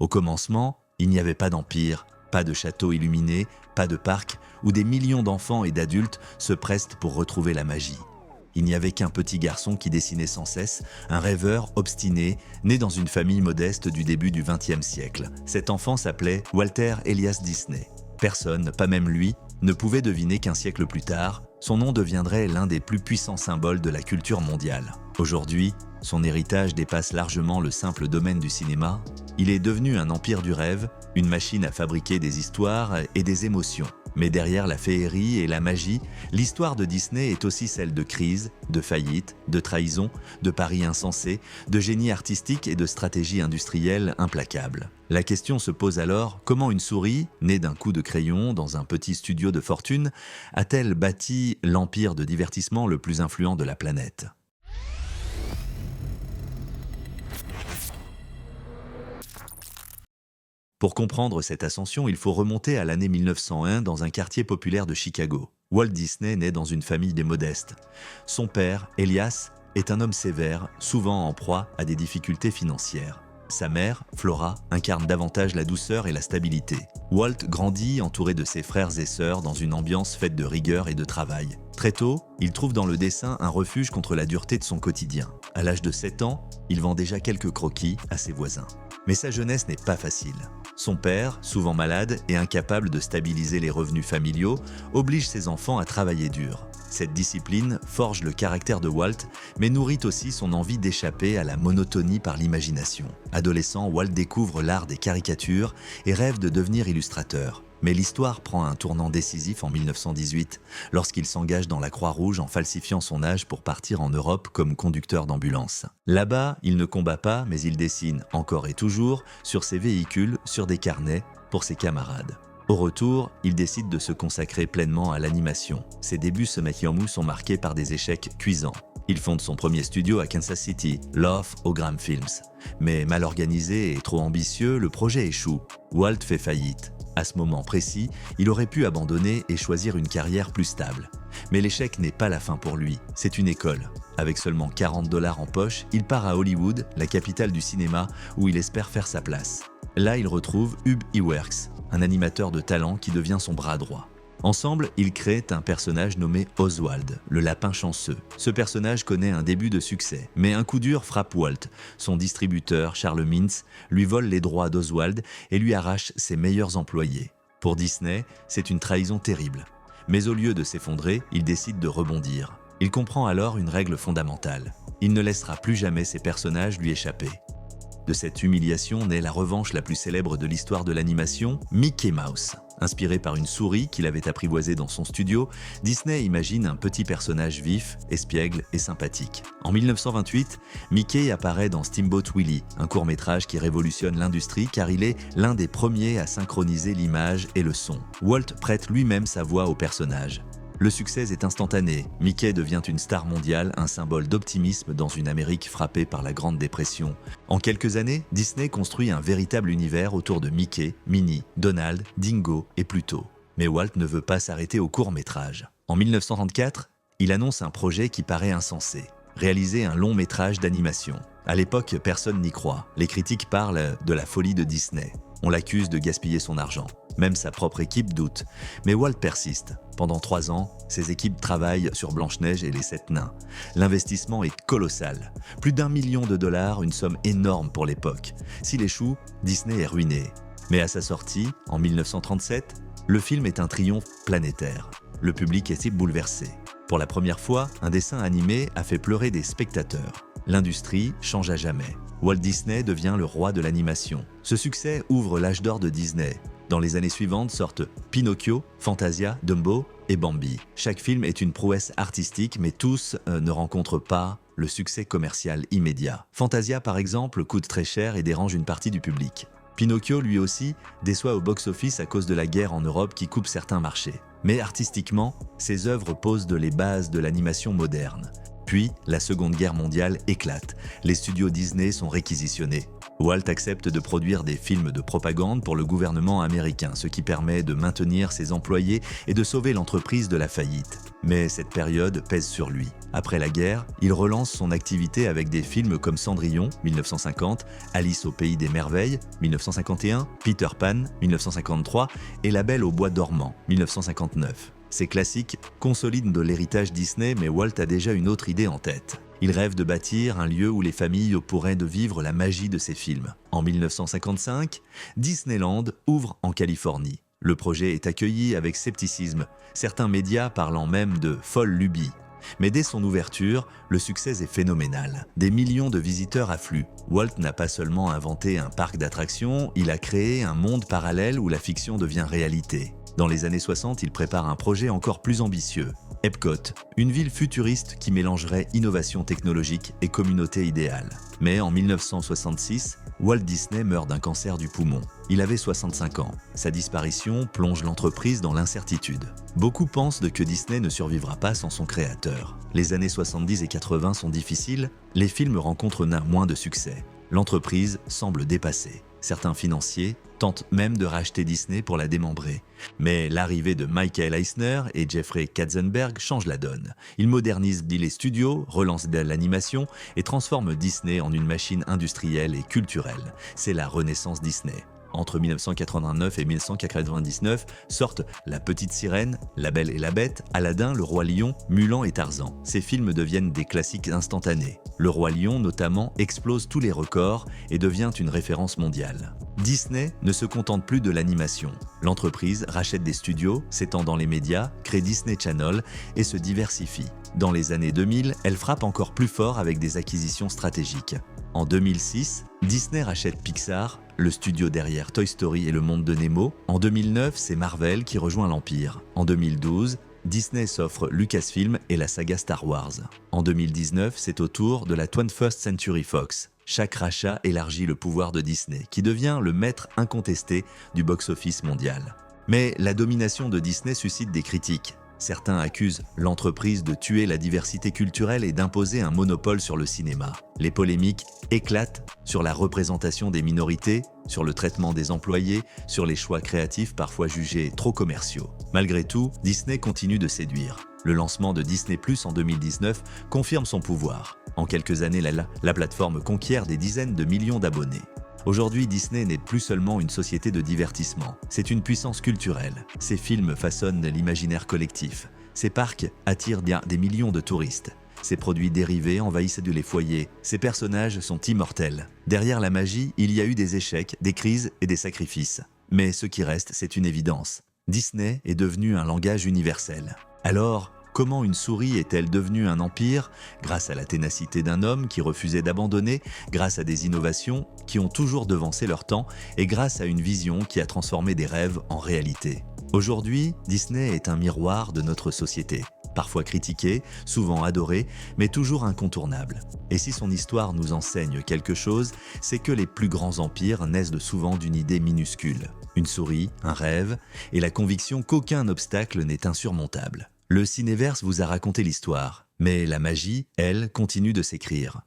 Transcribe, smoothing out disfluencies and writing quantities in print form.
Au commencement, il n'y avait pas d'empire, pas de château illuminé, pas de parc où des millions d'enfants et d'adultes se pressent pour retrouver la magie. Il n'y avait qu'un petit garçon qui dessinait sans cesse, un rêveur obstiné, né dans une famille modeste du début du XXe siècle. Cet enfant s'appelait Walter Elias Disney. Personne, pas même lui, ne pouvait deviner qu'un siècle plus tard, son nom deviendrait l'un des plus puissants symboles de la culture mondiale. Aujourd'hui, son héritage dépasse largement le simple domaine du cinéma. Il est devenu un empire du rêve, une machine à fabriquer des histoires et des émotions. Mais derrière la féerie et la magie, l'histoire de Disney est aussi celle de crise, de faillite, de trahison, de paris insensés, de génie artistique et de stratégie industrielle implacable. La question se pose alors, comment une souris, née d'un coup de crayon dans un petit studio de fortune, a-t-elle bâti l'empire de divertissement le plus influent de la planète ? Pour comprendre cette ascension, il faut remonter à l'année 1901 dans un quartier populaire de Chicago. Walt Disney naît dans une famille des modestes. Son père, Elias, est un homme sévère, souvent en proie à des difficultés financières. Sa mère, Flora, incarne davantage la douceur et la stabilité. Walt grandit entouré de ses frères et sœurs dans une ambiance faite de rigueur et de travail. Très tôt, il trouve dans le dessin un refuge contre la dureté de son quotidien. À l'âge de 7 ans, il vend déjà quelques croquis à ses voisins. Mais sa jeunesse n'est pas facile. Son père, souvent malade et incapable de stabiliser les revenus familiaux, oblige ses enfants à travailler dur. Cette discipline forge le caractère de Walt, mais nourrit aussi son envie d'échapper à la monotonie par l'imagination. Adolescent, Walt découvre l'art des caricatures et rêve de devenir illustrateur. Mais l'histoire prend un tournant décisif en 1918, lorsqu'il s'engage dans la Croix-Rouge en falsifiant son âge pour partir en Europe comme conducteur d'ambulance. Là-bas, il ne combat pas, mais il dessine, encore et toujours, sur ses véhicules, sur des carnets, pour ses camarades. Au retour, il décide de se consacrer pleinement à l'animation. Ses débuts semi-mou sont marqués par des échecs cuisants. Il fonde son premier studio à Kansas City, Love Ogram Films. Mais mal organisé et trop ambitieux, le projet échoue. Walt fait faillite. À ce moment précis, il aurait pu abandonner et choisir une carrière plus stable. Mais l'échec n'est pas la fin pour lui, c'est une école. Avec seulement $40 en poche, il part à Hollywood, la capitale du cinéma, où il espère faire sa place. Là, il retrouve Ub Iwerks, un animateur de talent qui devient son bras droit. Ensemble, ils créent un personnage nommé Oswald, le lapin chanceux. Ce personnage connaît un début de succès, mais un coup dur frappe Walt. Son distributeur, Charles Mintz, lui vole les droits d'Oswald et lui arrache ses meilleurs employés. Pour Disney, c'est une trahison terrible. Mais au lieu de s'effondrer, il décide de rebondir. Il comprend alors une règle fondamentale. Il ne laissera plus jamais ses personnages lui échapper. De cette humiliation naît la revanche la plus célèbre de l'histoire de l'animation, Mickey Mouse. Inspiré par une souris qu'il avait apprivoisée dans son studio, Disney imagine un petit personnage vif, espiègle et sympathique. En 1928, Mickey apparaît dans Steamboat Willie, un court-métrage qui révolutionne l'industrie car il est l'un des premiers à synchroniser l'image et le son. Walt prête lui-même sa voix au personnage. Le succès est instantané. Mickey devient une star mondiale, un symbole d'optimisme dans une Amérique frappée par la Grande Dépression. En quelques années, Disney construit un véritable univers autour de Mickey, Minnie, Donald, Dingo et Pluto. Mais Walt ne veut pas s'arrêter au court-métrage. En 1934, il annonce un projet qui paraît insensé. Réaliser un long métrage d'animation. À l'époque, personne n'y croit. Les critiques parlent de la folie de Disney. On l'accuse de gaspiller son argent. Même sa propre équipe doute. Mais Walt persiste. Pendant 3 ans, ses équipes travaillent sur Blanche-Neige et les 7 nains. L'investissement est colossal. Plus d'1 million de dollars, une somme énorme pour l'époque. S'il échoue, Disney est ruiné. Mais à sa sortie, en 1937, le film est un triomphe planétaire. Le public est bouleversé. Pour la première fois, un dessin animé a fait pleurer des spectateurs. L'industrie change à jamais. Walt Disney devient le roi de l'animation. Ce succès ouvre l'âge d'or de Disney. Dans les années suivantes sortent Pinocchio, Fantasia, Dumbo et Bambi. Chaque film est une prouesse artistique, mais tous ne rencontrent pas le succès commercial immédiat. Fantasia, par exemple, coûte très cher et dérange une partie du public. Pinocchio, lui aussi, déçoit au box-office à cause de la guerre en Europe qui coupe certains marchés. Mais artistiquement, ses œuvres posent les bases de l'animation moderne. Puis, la Seconde Guerre mondiale éclate. Les studios Disney sont réquisitionnés. Walt accepte de produire des films de propagande pour le gouvernement américain, ce qui permet de maintenir ses employés et de sauver l'entreprise de la faillite. Mais cette période pèse sur lui. Après la guerre, il relance son activité avec des films comme Cendrillon, 1950, Alice au pays des merveilles, 1951, Peter Pan, 1953 et La Belle au bois dormant, 1959. Ces classiques consolident de l'héritage Disney, mais Walt a déjà une autre idée en tête. Il rêve de bâtir un lieu où les familles pourraient de vivre la magie de ses films. En 1955, Disneyland ouvre en Californie. Le projet est accueilli avec scepticisme, certains médias parlant même de folle lubie. Mais dès son ouverture, le succès est phénoménal. Des millions de visiteurs affluent. Walt n'a pas seulement inventé un parc d'attractions, il a créé un monde parallèle où la fiction devient réalité. Dans les années 60, il prépare un projet encore plus ambitieux. Epcot, une ville futuriste qui mélangerait innovation technologique et communauté idéale. Mais en 1966, Walt Disney meurt d'un cancer du poumon. Il avait 65 ans. Sa disparition plonge l'entreprise dans l'incertitude. Beaucoup pensent que Disney ne survivra pas sans son créateur. Les années 70 et 80 sont difficiles, les films rencontrent moins de succès. L'entreprise semble dépassée. Certains financiers tentent même de racheter Disney pour la démembrer. Mais l'arrivée de Michael Eisner et Jeffrey Katzenberg change la donne. Ils modernisent les studios, relancent l'animation et transforment Disney en une machine industrielle et culturelle. C'est la renaissance Disney. Entre 1989 et 1999 sortent La Petite Sirène, La Belle et la Bête, Aladdin, Le Roi Lion, Mulan et Tarzan. Ces films deviennent des classiques instantanés. Le Roi Lion, notamment, explose tous les records et devient une référence mondiale. Disney ne se contente plus de l'animation. L'entreprise rachète des studios, s'étend dans les médias, crée Disney Channel et se diversifie. Dans les années 2000, elle frappe encore plus fort avec des acquisitions stratégiques. En 2006, Disney rachète Pixar, le studio derrière Toy Story et Le Monde de Nemo. En 2009, c'est Marvel qui rejoint l'Empire. En 2012, Disney s'offre Lucasfilm et la saga Star Wars. En 2019, c'est au tour de la 21st Century Fox. Chaque rachat élargit le pouvoir de Disney, qui devient le maître incontesté du box-office mondial. Mais la domination de Disney suscite des critiques. Certains accusent l'entreprise de tuer la diversité culturelle et d'imposer un monopole sur le cinéma. Les polémiques éclatent sur la représentation des minorités, sur le traitement des employés, sur les choix créatifs parfois jugés trop commerciaux. Malgré tout, Disney continue de séduire. Le lancement de Disney+ en 2019 confirme son pouvoir. En quelques années, la plateforme conquiert des dizaines de millions d'abonnés. Aujourd'hui, Disney n'est plus seulement une société de divertissement, c'est une puissance culturelle. Ses films façonnent l'imaginaire collectif. Ses parcs attirent des millions de touristes. Ses produits dérivés envahissent les foyers. Ses personnages sont immortels. Derrière la magie, il y a eu des échecs, des crises et des sacrifices. Mais ce qui reste, c'est une évidence. Disney est devenu un langage universel. Alors, comment une souris est-elle devenue un empire? Grâce à la ténacité d'un homme qui refusait d'abandonner, grâce à des innovations qui ont toujours devancé leur temps et grâce à une vision qui a transformé des rêves en réalité. Aujourd'hui, Disney est un miroir de notre société. Parfois critiqué, souvent adoré, mais toujours incontournable. Et si son histoire nous enseigne quelque chose, c'est que les plus grands empires naissent souvent d'une idée minuscule. Une souris, un rêve, et la conviction qu'aucun obstacle n'est insurmontable. Le cinéverse vous a raconté l'histoire, mais la magie, elle, continue de s'écrire.